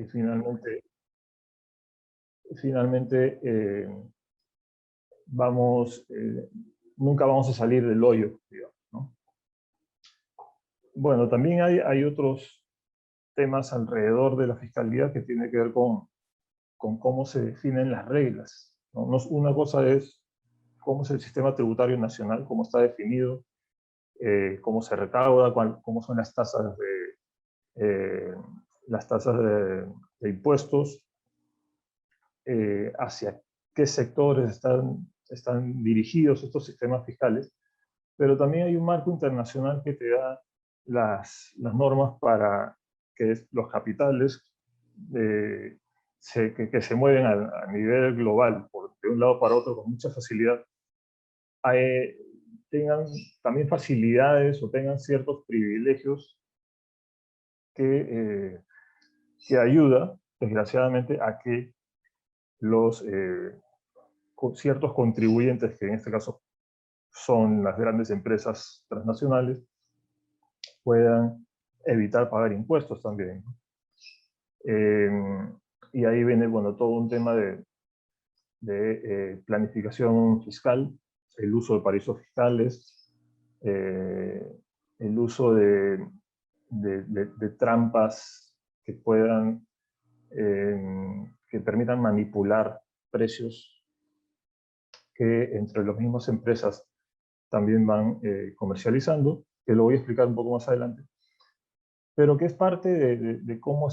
finalmente, finalmente nunca vamos a salir del hoyo, digamos, ¿no? Bueno, también hay otros temas alrededor de la fiscalidad que tiene que ver con cómo se definen las reglas, ¿no? Una cosa es cómo es el sistema tributario nacional, cómo está definido, cómo se recauda, cómo son las tasas de impuestos, hacia qué sectores están dirigidos estos sistemas fiscales, pero también hay un marco internacional que te da las normas para que los capitales que se mueven a nivel global, de un lado para otro con mucha facilidad, tengan también facilidades o tengan ciertos privilegios que ayuda, desgraciadamente, a que ciertos contribuyentes, que en este caso son las grandes empresas transnacionales, puedan evitar pagar impuestos también. Y ahí viene, bueno, todo un tema de planificación fiscal, el uso de paraísos fiscales, el uso de trampas que que permitan manipular precios que entre las mismas empresas también van comercializando, que lo voy a explicar un poco más adelante, pero que es parte de cómo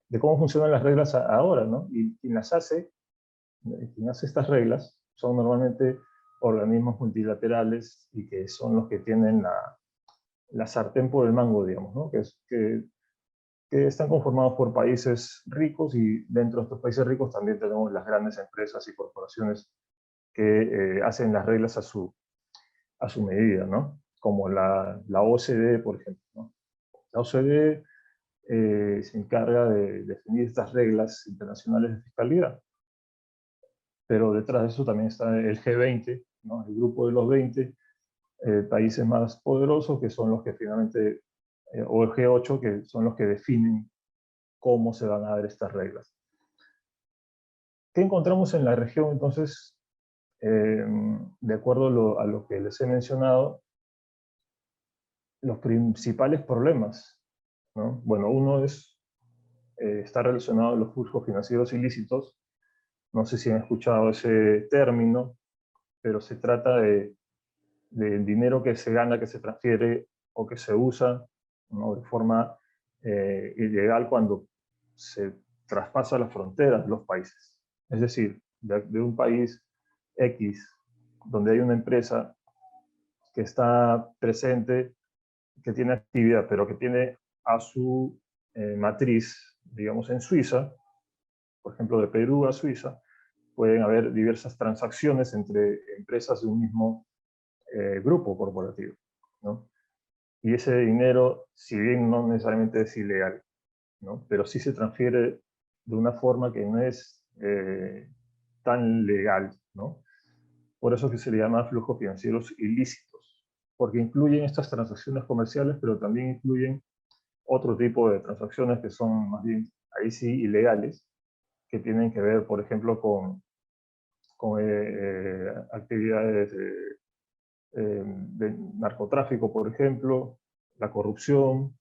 de cómo funcionan las reglas ahora, ¿no? Y quien hace estas reglas son normalmente organismos multilaterales y que son los que tienen la sartén por el mango, digamos, ¿no? Que están conformados por países ricos, y dentro de estos países ricos también tenemos las grandes empresas y corporaciones que hacen las reglas a su medida, ¿no? Como la OCDE, por ejemplo, ¿no? La OCDE se encarga de definir estas reglas internacionales de fiscalidad, pero detrás de eso también está el G20, ¿no? El grupo de los 20 países más poderosos, que son los que finalmente, o el G8, que son los que definen cómo se van a dar estas reglas. ¿Qué encontramos en la región, entonces? De acuerdo a lo que les he mencionado, los principales problemas, ¿no? Bueno, uno está relacionado a los flujos financieros ilícitos. No sé si han escuchado ese término, pero se trata de dinero que se gana, que se transfiere o que se usa, ¿no?, de forma ilegal cuando se traspasa las fronteras de los países. Es decir, de un país X, donde hay una empresa que está presente, que tiene actividad, pero que tiene a su matriz, digamos, en Suiza, por ejemplo, de Perú a Suiza, pueden haber diversas transacciones entre empresas de un mismo grupo corporativo, ¿no? Y ese dinero, si bien no necesariamente es ilegal, ¿no?, pero sí se transfiere de una forma que no es tan legal, ¿no? Por eso que se le llama flujos financieros ilícitos, porque incluyen estas transacciones comerciales, pero también incluyen otro tipo de transacciones que son más bien, ahí sí, ilegales, que tienen que ver, por ejemplo, con actividades de narcotráfico, por ejemplo, la corrupción,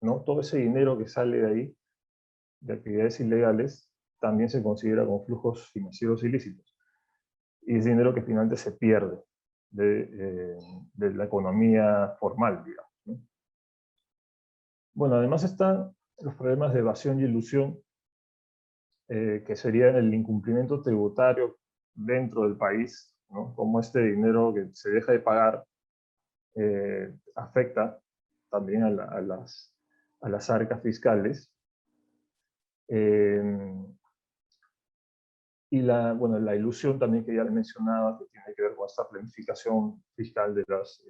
¿no? Todo ese dinero que sale de ahí, de actividades ilegales, también se considera como flujos financieros ilícitos. Y es dinero que finalmente se pierde de la economía formal, digamos, ¿no? Bueno, además están los problemas de evasión y elusión, que serían el incumplimiento tributario dentro del país, ¿no? Como este dinero que se deja de pagar afecta también a las arcas fiscales. Y bueno, la ilusión también, que ya les mencionaba, que tiene que ver con esta planificación fiscal de las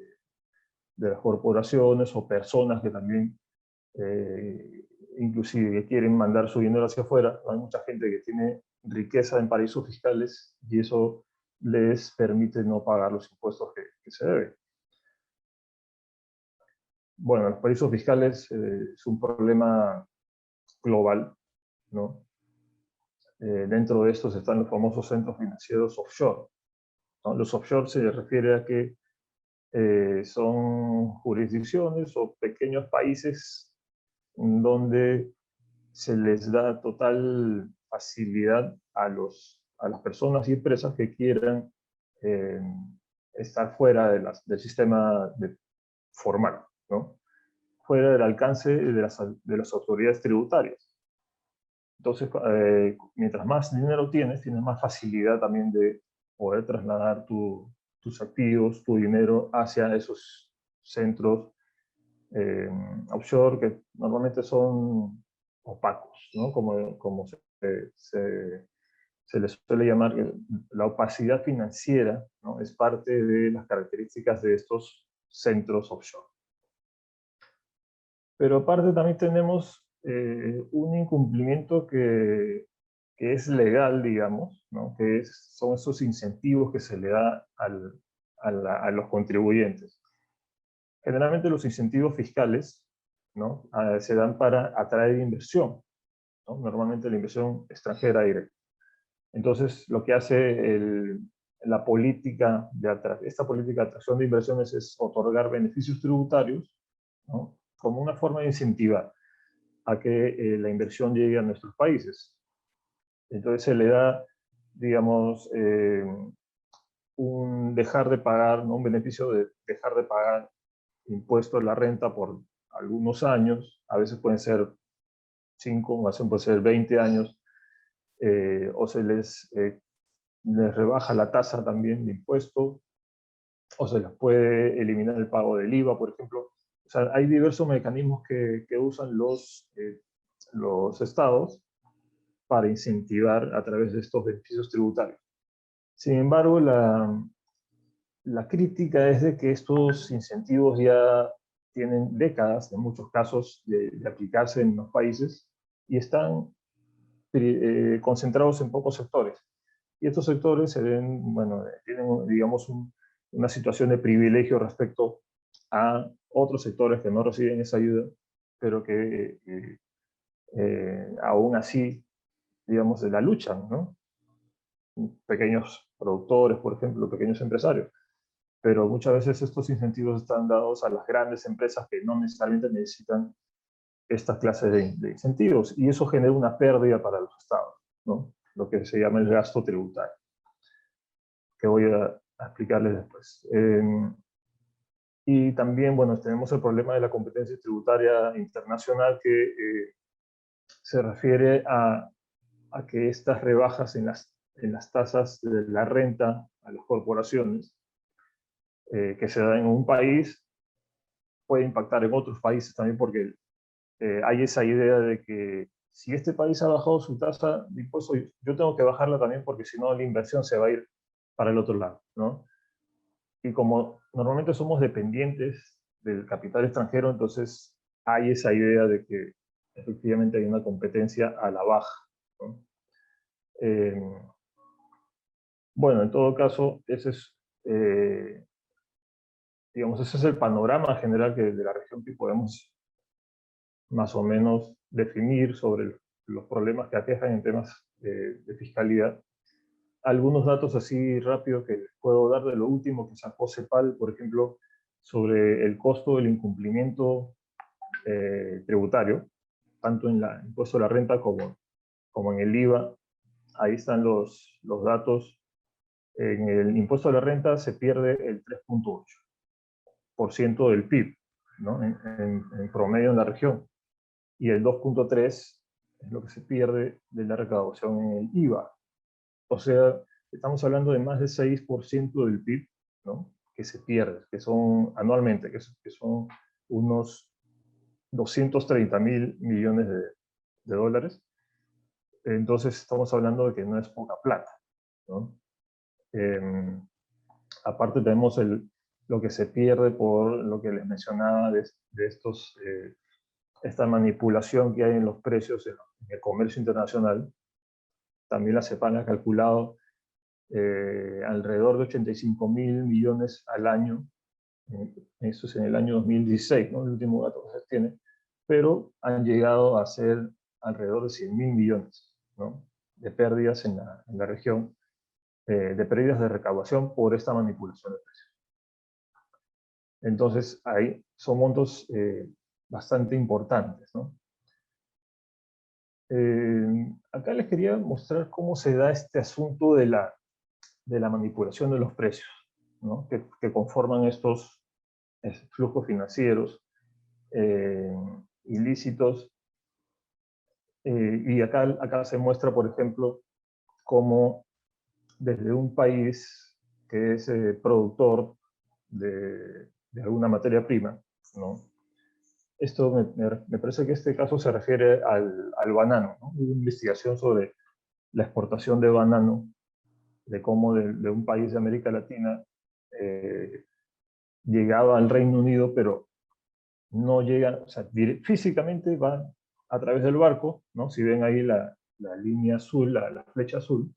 corporaciones o personas que también inclusive que quieren mandar su dinero hacia afuera. Hay mucha gente que tiene riqueza en paraísos fiscales y eso les permite no pagar los impuestos que se deben. Bueno, los paraísos fiscales es un problema global, ¿no? Dentro de estos están los famosos centros financieros offshore, ¿no? Los offshore se refiere a que son jurisdicciones o pequeños países donde se les da total facilidad a las personas y empresas que quieran eh, estar fuera del sistema formal, ¿no? Fuera del alcance de las autoridades tributarias. Entonces, mientras más dinero tienes más facilidad también de poder trasladar tus activos, tu dinero hacia esos centros offshore que normalmente son opacos, ¿no? Como se les suele llamar, la opacidad financiera, ¿no? Es parte de las características de estos centros offshore. Pero aparte también tenemos un incumplimiento que es legal, digamos, ¿no? Son esos incentivos que se le da a los contribuyentes. Generalmente los incentivos fiscales, ¿no? Se dan para atraer inversión, ¿no? Normalmente la inversión extranjera directa. Entonces, lo que hace esta política de atracción de inversiones es otorgar beneficios tributarios, ¿no? Como una forma de incentivar a que la inversión llegue a nuestros países. Entonces se le da, digamos, un dejar de pagar, ¿no? Un beneficio de dejar de pagar impuesto a la renta por algunos años, a veces pueden ser 5, a veces pueden ser 20 años, o se les rebaja la tasa también de impuesto, o se les puede eliminar el pago del IVA, por ejemplo. O sea, hay diversos mecanismos que usan los estados para incentivar a través de estos beneficios tributarios. Sin embargo, la crítica es de que estos incentivos ya tienen décadas, en muchos casos, de aplicarse en los países y están concentrados en pocos sectores. Y estos sectores se ven, bueno, tienen, digamos, una situación de privilegio respecto a otros sectores que no reciben esa ayuda, pero que aún así, digamos, la luchan, ¿no? Pequeños productores, por ejemplo, pequeños empresarios. Pero muchas veces estos incentivos están dados a las grandes empresas que no necesariamente necesitan estas clases de incentivos, y eso genera una pérdida para los estados, ¿no? Lo que se llama el gasto tributario, que voy a explicarles después. Y también, bueno, tenemos el problema de la competencia tributaria internacional que se refiere a que estas rebajas en las tasas de la renta a las corporaciones que se dan en un país puede impactar en otros países también, porque hay esa idea de que si este país ha bajado su tasa de impuesto, yo tengo que bajarla también porque si no la inversión se va a ir para el otro lado, ¿no? Y como normalmente somos dependientes del capital extranjero, entonces hay esa idea de que efectivamente hay una competencia a la baja, ¿no? Bueno, en todo caso, digamos, ese es el panorama general de la región que podemos más o menos definir sobre los problemas que aquejan en temas de fiscalidad. Algunos datos así rápidos que les puedo dar de lo último que sacó CEPAL, por ejemplo, sobre el costo del incumplimiento tributario, tanto en el impuesto a la renta como en el IVA. Ahí están los datos. En el impuesto a la renta se pierde el 3.8% del PIB, ¿no? En promedio en la región. Y el 2.3% es lo que se pierde de la recaudación en el IVA. O sea, estamos hablando de más del 6% del PIB, ¿no? Que se pierde, que son anualmente, que son unos 230.000 millones de dólares. Entonces estamos hablando de que no es poca plata, ¿no? Aparte tenemos lo que se pierde por lo que les mencionaba de esta manipulación que hay en los precios en el comercio internacional. También la CEPAL ha calculado alrededor de 85.000 millones al año. Eso es en el año 2016, ¿no? El último dato que se tiene. Pero han llegado a ser alrededor de 100.000 millones, ¿no?, de pérdidas en la región, de pérdidas de recaudación por esta manipulación de precios. Entonces, ahí son montos bastante importantes, ¿no? Acá les quería mostrar cómo se da este asunto de la manipulación de los precios, ¿no?, que conforman estos flujos financieros ilícitos. Y acá se muestra, por ejemplo, cómo desde un país que es productor de alguna materia prima, ¿no? Esto me parece que este caso se refiere al banano, ¿no? Hubo una investigación sobre la exportación de banano, de cómo de un país de América Latina llegaba al Reino Unido, pero no llega, o sea, físicamente va a través del barco, ¿no? Si ven ahí la línea azul, la flecha azul,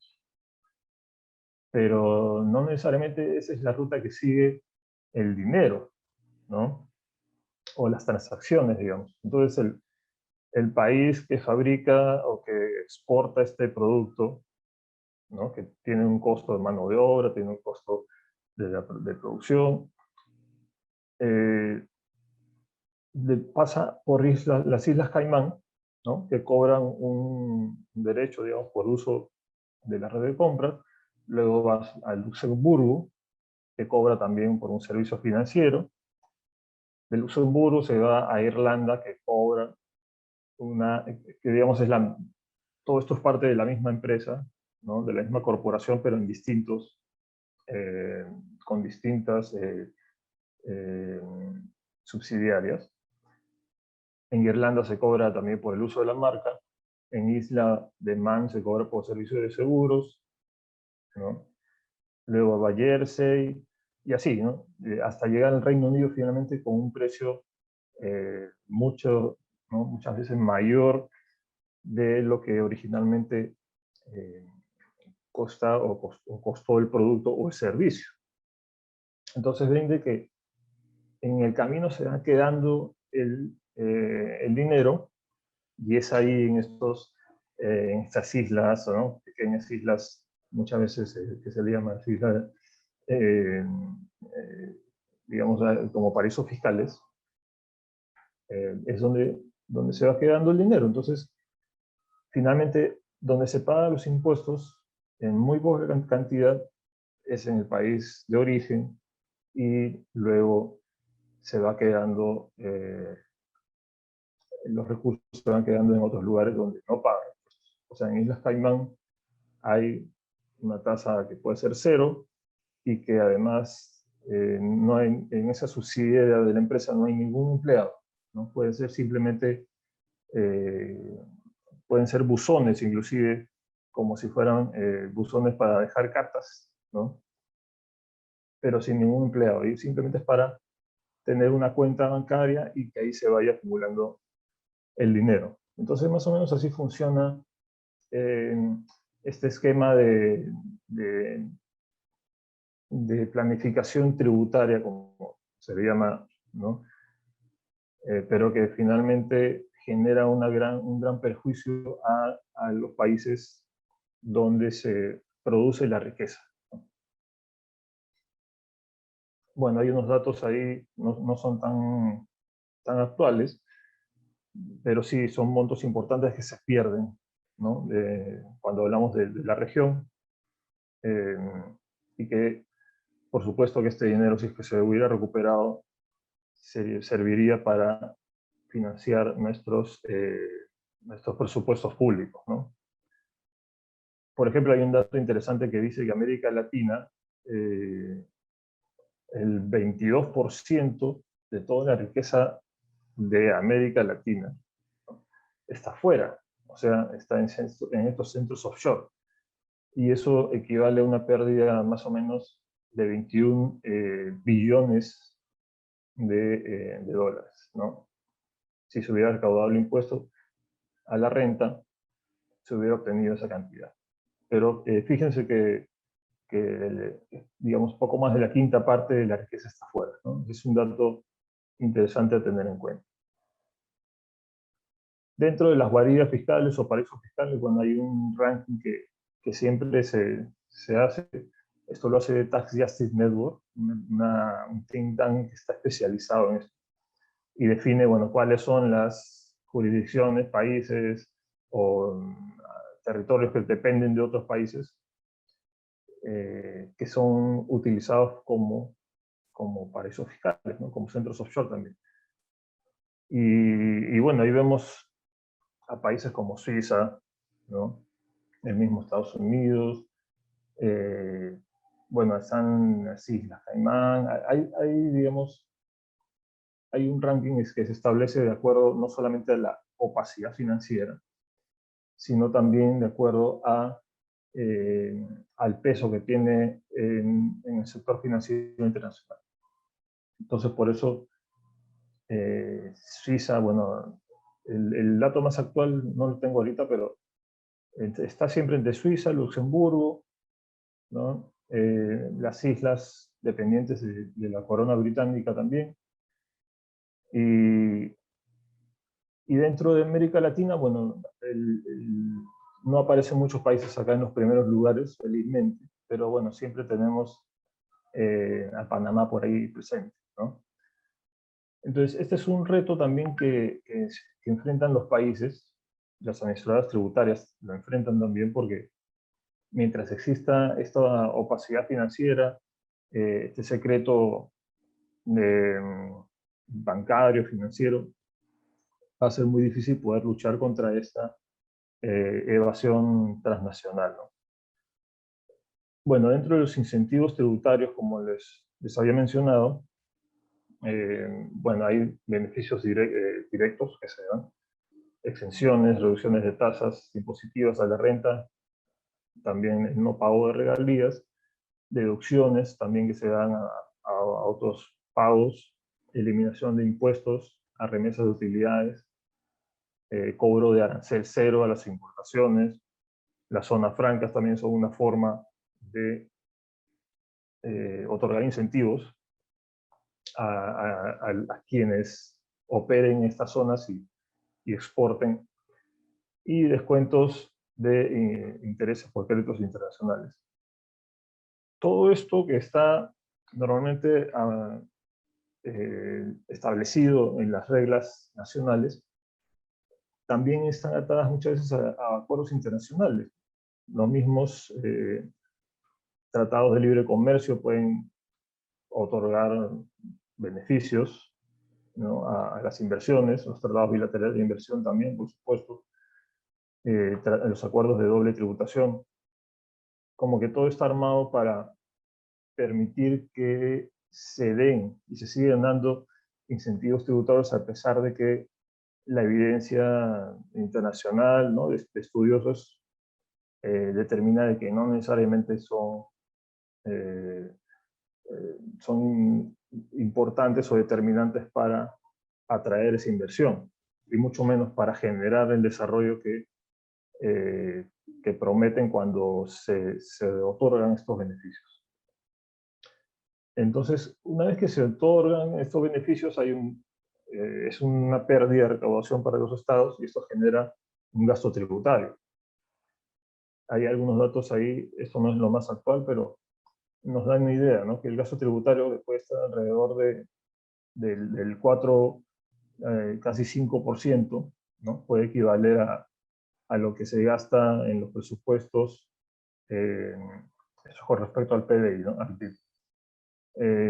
pero no necesariamente esa es la ruta que sigue el dinero, ¿no?, o las transacciones, digamos. Entonces, el país que fabrica o que exporta este producto, ¿no?, que tiene un costo de mano de obra, tiene un costo de producción, pasa por las Islas Caimán, ¿no?, que cobran un derecho, digamos, por uso de la red de compras. Luego vas a Luxemburgo, que cobra también por un servicio financiero. De Luxemburgo se va a Irlanda, que cobra que digamos todo esto es parte de la misma empresa, ¿no?, de la misma corporación, pero en con distintas eh, subsidiarias. En Irlanda se cobra también por el uso de la marca. En Isla de Man se cobra por servicio de seguros, ¿no? Luego va Jersey, y así, ¿no? Hasta llegar al Reino Unido finalmente con un precio ¿no?, muchas veces mayor de lo que originalmente costó el producto o el servicio. Entonces ven de que en el camino se va quedando el dinero, y es ahí en estas islas, ¿no?, pequeñas islas, muchas veces que se le llaman islas, digamos, como paraísos fiscales, es donde se va quedando el dinero. Entonces, finalmente, donde se pagan los impuestos en muy poca cantidad es en el país de origen, y luego se va quedando, los recursos se van quedando en otros lugares donde no pagan impuestos. O sea, en Islas Caimán hay una tasa que puede ser cero, y que además no hay, en esa subsidiaria de la empresa no hay ningún empleado, ¿no? Puede ser simplemente, pueden ser buzones inclusive, como si fueran buzones para dejar cartas, ¿no?, pero sin ningún empleado, y simplemente es para tener una cuenta bancaria y que ahí se vaya acumulando el dinero. Entonces, más o menos así funciona este esquema de planificación tributaria, como se le llama, ¿no? Pero que finalmente genera un gran perjuicio a los países donde se produce la riqueza. Bueno, hay unos datos ahí, no son tan actuales, pero sí son montos importantes que se pierden, ¿no?, cuando hablamos de la región, y que, por supuesto, que este dinero, si es que se hubiera recuperado, serviría para financiar nuestros presupuestos públicos, ¿no? Por ejemplo, hay un dato interesante que dice que América Latina, el 22% de toda la riqueza de América Latina, ¿no?, está fuera, o sea, está en estos centros offshore. Y eso equivale a una pérdida más o menos de 21 billones de dólares, ¿no? Si se hubiera recaudado el impuesto a la renta, se hubiera obtenido esa cantidad. Pero fíjense que, digamos, poco más de la quinta parte de la riqueza está fuera, ¿no? Es un dato interesante a tener en cuenta. Dentro de las guaridas fiscales o paraísos fiscales, bueno, hay un ranking que siempre se hace. Esto lo hace Tax Justice Network, un think tank que está especializado en esto. Y define, bueno, cuáles son las jurisdicciones, países o territorios que dependen de otros países que son utilizados como paraísos fiscales, ¿no? Como centros offshore también. Y bueno, ahí vemos a países como Suiza, ¿no? El mismo Estados Unidos, bueno, están las Islas Caimán, digamos, hay un ranking que se establece de acuerdo no solamente a la opacidad financiera, sino también de acuerdo al peso que tiene en el sector financiero internacional. Entonces, por eso, Suiza, bueno, el dato más actual no lo tengo ahorita, pero está siempre entre Suiza, Luxemburgo, ¿no? Las islas dependientes de la corona británica también. Y dentro de América Latina, bueno, no aparecen muchos países acá en los primeros lugares, felizmente, pero bueno, siempre tenemos a Panamá por ahí presente, ¿no? Entonces, este es un reto también que enfrentan los países, las administradoras tributarias lo enfrentan también porque mientras exista esta opacidad financiera, este secreto bancario, financiero, va a ser muy difícil poder luchar contra esta evasión transnacional, ¿no? Bueno, dentro de los incentivos tributarios, como les había mencionado, bueno, hay beneficios directos que se dan, exenciones, reducciones de tasas impositivas a la renta, también el no pago de regalías, deducciones también que se dan a otros pagos, eliminación de impuestos a remesas de utilidades, cobro de arancel cero a las importaciones, las zonas francas también son una forma de otorgar incentivos a quienes operen en estas zonas y exporten, y descuentos de intereses por créditos internacionales. Todo esto que está normalmente establecido en las reglas nacionales, también están atadas muchas veces a acuerdos internacionales. Los mismos tratados de libre comercio pueden otorgar beneficios, ¿no? a las inversiones, los tratados bilaterales de inversión también, por supuesto, los acuerdos de doble tributación. Como que todo está armado para permitir que se den y se sigan dando incentivos tributarios a pesar de que la evidencia internacional, ¿no? de estudiosos determina de que no necesariamente son importantes o determinantes para atraer esa inversión, y mucho menos para generar el desarrollo que prometen cuando se otorgan estos beneficios. Entonces, una vez que se otorgan estos beneficios, es una pérdida de recaudación para los estados y esto genera un gasto tributario. Hay algunos datos ahí, esto no es lo más actual, pero nos da una idea, ¿no? Que el gasto tributario puede estar alrededor del 4, casi 5%, ¿no? Puede equivaler a lo que se gasta en los presupuestos, eso con respecto al PDI, ¿no? Al PIB.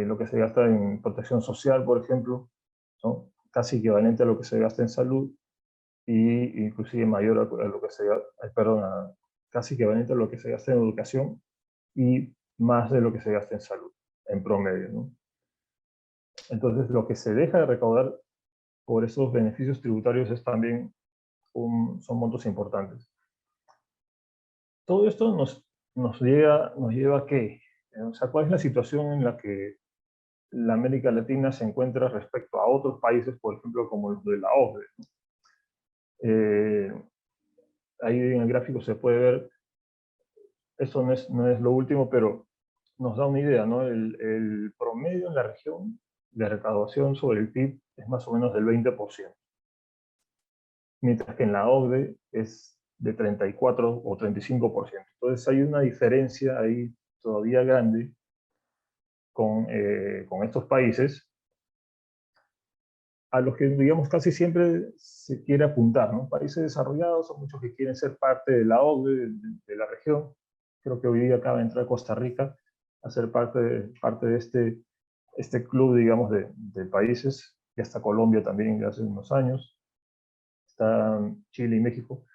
Lo que se gasta en protección social, por ejemplo, ¿no? Casi equivalente a lo que se gasta en salud, y inclusive mayor a lo que se gasta, perdón, casi equivalente a lo que se gasta en educación y más de lo que se gasta en salud, en promedio, ¿no? Entonces, lo que se deja de recaudar por esos beneficios tributarios es también son montos importantes. Todo esto nos lleva a qué? O sea, ¿cuál es la situación en la que la América Latina se encuentra respecto a otros países, por ejemplo, como los de la OCDE? Ahí en el gráfico se puede ver, esto no es lo último, pero nos da una idea, ¿no? El promedio en la región de recaudación sobre el PIB es más o menos del 20%. mientras que en la OCDE es de 34 o 35%. Entonces hay una diferencia ahí todavía grande con estos países a los que, digamos, casi siempre se quiere apuntar, ¿no? Países desarrollados son muchos que quieren ser parte de la OCDE, de la región. Creo que hoy día acaba de entrar Costa Rica a ser parte de este club, digamos, de países, y hasta Colombia también de hace unos años. Están Chile y México.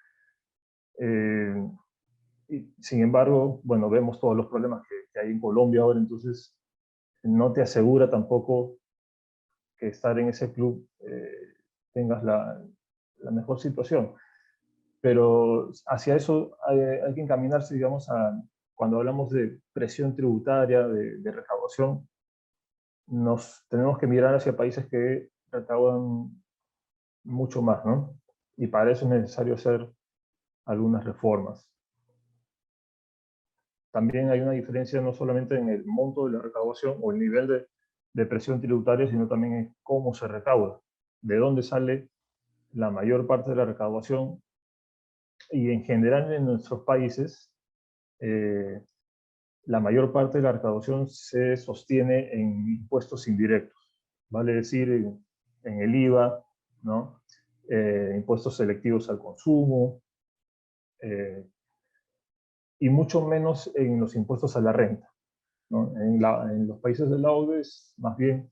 Y, sin embargo, bueno, vemos todos los problemas que hay en Colombia ahora, entonces no te asegura tampoco que estar en ese club tengas la mejor situación. Pero hacia eso hay que encaminarse, digamos, cuando hablamos de presión tributaria, de recaudación, nos tenemos que mirar hacia países que recaudan mucho más, ¿no? Y para eso es necesario hacer algunas reformas. También hay una diferencia no solamente en el monto de la recaudación o el nivel de presión tributaria, sino también en cómo se recauda, de dónde sale la mayor parte de la recaudación. Y en general en nuestros países, la mayor parte de la recaudación se sostiene en impuestos indirectos, vale decir, en el IVA, ¿no? Impuestos selectivos al consumo, y mucho menos en los impuestos a la renta, ¿no? En los países de la OCDE es más bien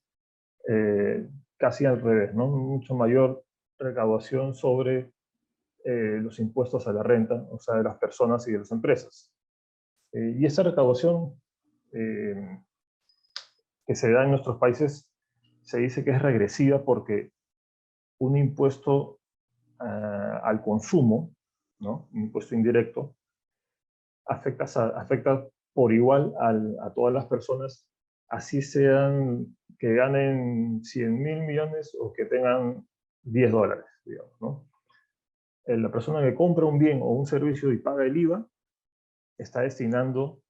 casi al revés, ¿no? Mucho mayor recaudación sobre los impuestos a la renta, o sea, de las personas y de las empresas. Y esa recaudación que se da en nuestros países se dice que es regresiva porque un impuesto al consumo, ¿no? Un impuesto indirecto, afecta por igual a todas las personas, así sean que ganen 100.000 millones o que tengan $10, digamos, ¿no? La persona que compra un bien o un servicio y paga el IVA está destinando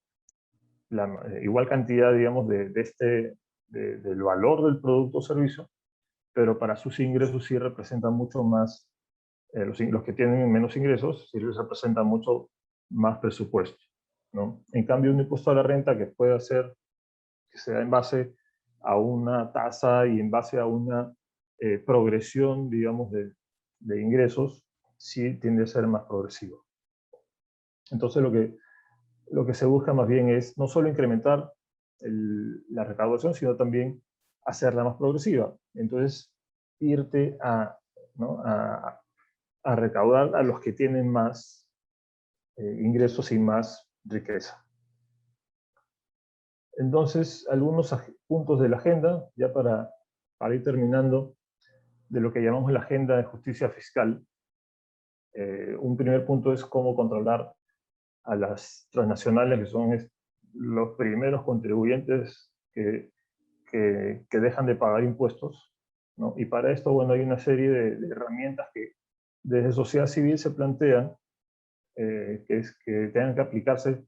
la igual cantidad, digamos, del valor del producto o servicio, pero para sus ingresos sí representan mucho más, los que tienen menos ingresos sí les representa mucho más presupuesto, ¿no? En cambio, un impuesto a la renta que puede hacer, que se da en base a una tasa y en base a una progresión, digamos, de ingresos, sí tiende a ser más progresivo. Entonces, lo que se busca más bien es no solo incrementar la recaudación, sino también hacerla más progresiva. Entonces, irte ¿no? a recaudar a los que tienen más ingresos y más riqueza. Entonces, algunos puntos de la agenda, ya para ir terminando, de lo que llamamos la agenda de justicia fiscal. Un primer punto es cómo controlar a las transnacionales, que son los primeros contribuyentes que dejan de pagar impuestos, ¿no? Y para esto, bueno, hay una serie de herramientas que desde sociedad civil se plantean, que tengan que aplicarse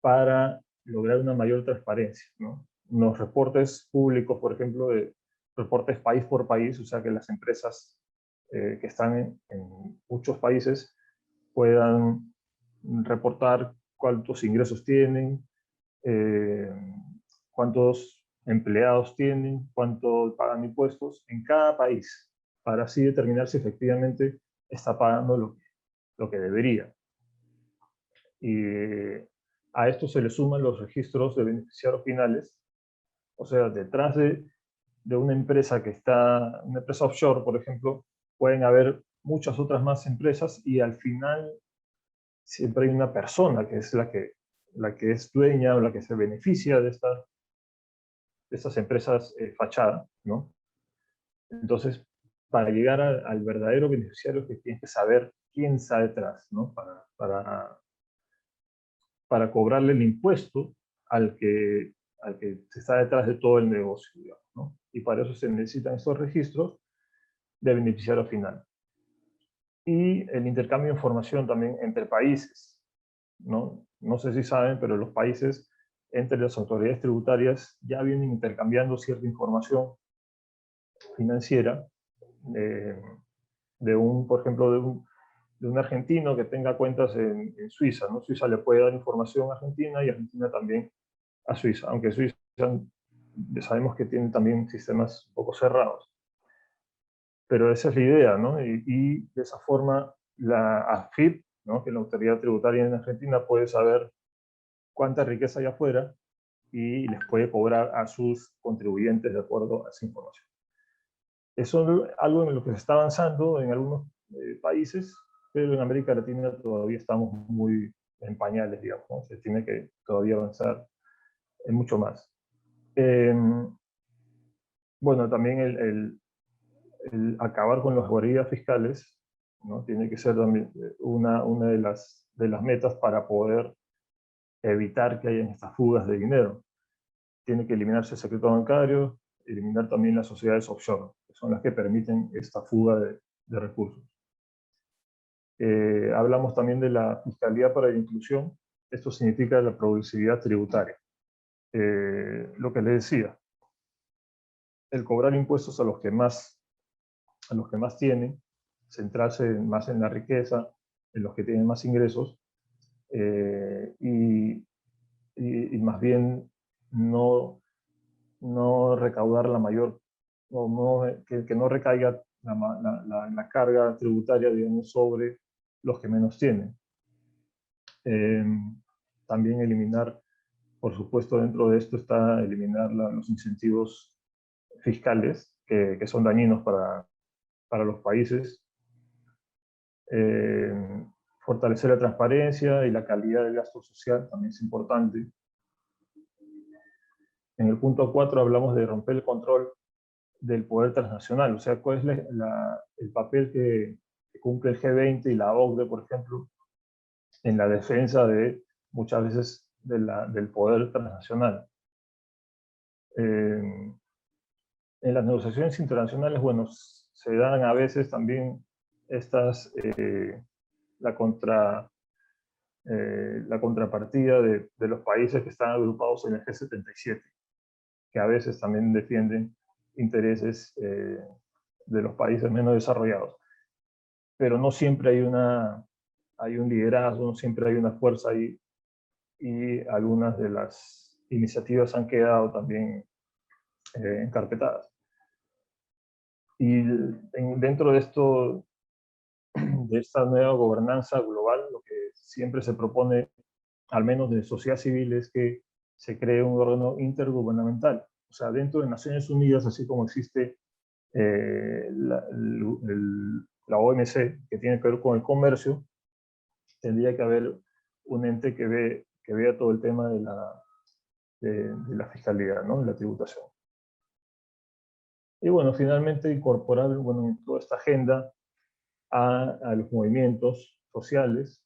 para lograr una mayor transparencia, ¿no? Los reportes públicos, por ejemplo, de reportes país por país, o sea, que las empresas que están en muchos países puedan reportar cuántos ingresos tienen, eh, cuántos empleados tienen, cuánto pagan impuestos en cada país, para así determinar si efectivamente está pagando lo que debería. Y a esto se le suman los registros de beneficiarios finales, o sea, detrás de una empresa una empresa offshore, por ejemplo, pueden haber muchas otras más empresas y al final siempre hay una persona que es la que es dueña o la que se beneficia de estas empresas fachada, ¿no? Entonces, para llegar al verdadero beneficiario, que tienes que saber quién está detrás, ¿no? Para cobrarle el impuesto al que se está detrás de todo el negocio, digamos, ¿no? Y para eso se necesitan estos registros de beneficiario final. Y el intercambio de información también entre países, ¿no? No sé si saben, pero los países entre las autoridades tributarias ya vienen intercambiando cierta información financiera, por ejemplo, de un argentino que tenga cuentas en Suiza, ¿no? Suiza le puede dar información a Argentina y Argentina también a Suiza, aunque Suiza sabemos que tiene también sistemas un poco cerrados. Pero esa es la idea, ¿no? Y de esa forma la AFIP, ¿no? Que es la autoridad tributaria en Argentina, puede saber cuánta riqueza hay afuera y les puede cobrar a sus contribuyentes de acuerdo a esa información. Eso es algo en lo que se está avanzando en algunos países, pero en América Latina todavía estamos muy en pañales, digamos, ¿no? Se tiene que todavía avanzar en mucho más. Bueno, también el acabar con las guaridas fiscales, ¿no? Tiene que ser también una de las metas para poder evitar que hayan estas fugas de dinero. Tiene que eliminarse el secreto bancario, eliminar también las sociedades offshore, que son las que permiten esta fuga de recursos. Hablamos también de la fiscalidad para la inclusión. Esto significa la progresividad tributaria. Lo que les decía, el cobrar impuestos a los que más tienen, centrarse más en la riqueza, en los que tienen más ingresos, y más bien no recaudar la mayor, que no recaiga la carga tributaria, digamos, sobre los que menos tienen. También eliminar, por supuesto, dentro de esto está eliminar los incentivos fiscales que son dañinos para los países. Fortalecer la transparencia y la calidad del gasto social también es importante. En el punto 4 hablamos de romper el control del poder transnacional, o sea, cuál es el papel que cumple el G20 y la OCDE, por ejemplo, en la defensa de muchas veces del poder transnacional. En las negociaciones internacionales, bueno, se dan a veces también la contrapartida de los países que están agrupados en el G77, que a veces también defienden intereses de los países menos desarrollados. Pero no siempre hay un liderazgo, no siempre hay una fuerza ahí, y algunas de las iniciativas han quedado también encarpetadas. Y dentro de de esta nueva gobernanza global, lo que siempre se propone, al menos de sociedad civil, es que se cree un órgano intergubernamental. O sea, dentro de Naciones Unidas, así como existe la OMC, que tiene que ver con el comercio, tendría que haber un ente que vea todo el tema de la fiscalidad, ¿no? De la tributación. Y bueno, finalmente incorporar, bueno, en toda esta agenda a los movimientos sociales,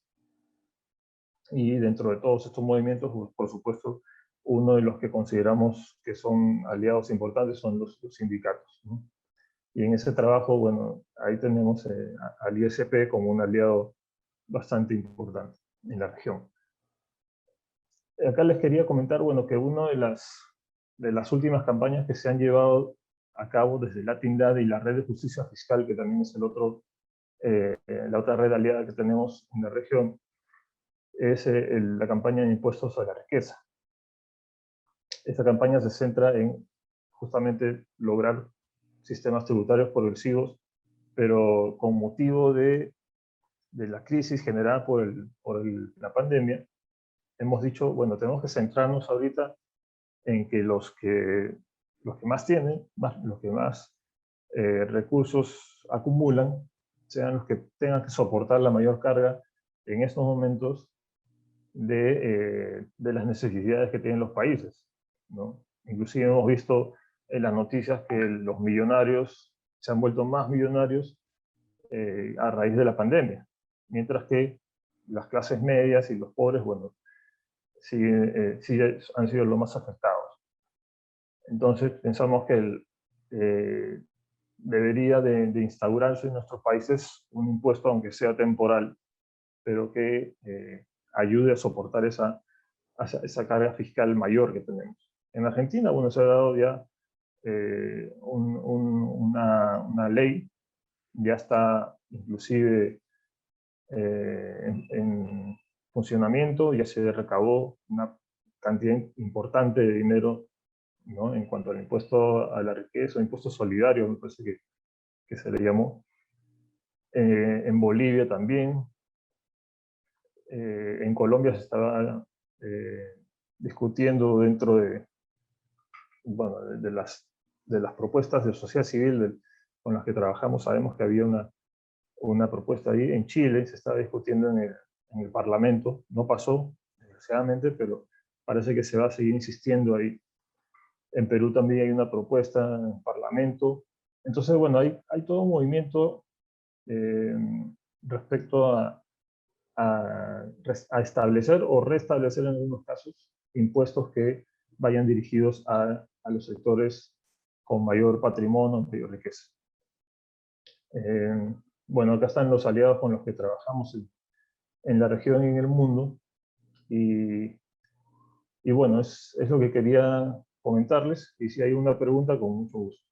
y dentro de todos estos movimientos, por supuesto, uno de los que consideramos que son aliados importantes son los sindicatos, ¿no? Y en ese trabajo, bueno, ahí tenemos al ISP como un aliado bastante importante en la región. Acá les quería comentar, bueno, que una de las últimas campañas que se han llevado a cabo desde Latindad y la Red de Justicia Fiscal, que también es la otra red aliada que tenemos en la región, es la campaña de impuestos a la riqueza. Esta campaña se centra en justamente lograr sistemas tributarios progresivos, pero con motivo de la crisis generada por la pandemia, hemos dicho, bueno, tenemos que centrarnos ahorita en que los que más tienen, los que más recursos acumulan, sean los que tengan que soportar la mayor carga en estos momentos de las necesidades que tienen los países, ¿no? Inclusive hemos visto en las noticias que los millonarios se han vuelto más millonarios a raíz de la pandemia, mientras que las clases medias y los pobres, bueno, sí han sido los más afectados. Entonces pensamos que debería de instaurarse en nuestros países un impuesto, aunque sea temporal, pero que ayude a soportar esa carga fiscal mayor que tenemos. En Argentina, bueno, se ha dado ya una ley, ya está inclusive en funcionamiento. Ya se recabó una cantidad importante de dinero, ¿no?, en cuanto al impuesto a la riqueza, o impuesto solidario, me parece que se le llamó. En Bolivia también. En Colombia se estaba discutiendo dentro de, bueno, de las propuestas de sociedad civil con las que trabajamos. Sabemos que había una propuesta ahí. En Chile se estaba discutiendo en el Parlamento. No pasó, desgraciadamente, pero parece que se va a seguir insistiendo ahí. En Perú también hay una propuesta en el Parlamento. Entonces, bueno, hay todo un movimiento respecto a establecer o restablecer en algunos casos impuestos que vayan dirigidos a los sectores con mayor patrimonio, mayor riqueza. Bueno, acá están los aliados con los que trabajamos en la región y en el mundo, y bueno, es lo que quería comentarles, y si hay una pregunta, con mucho gusto.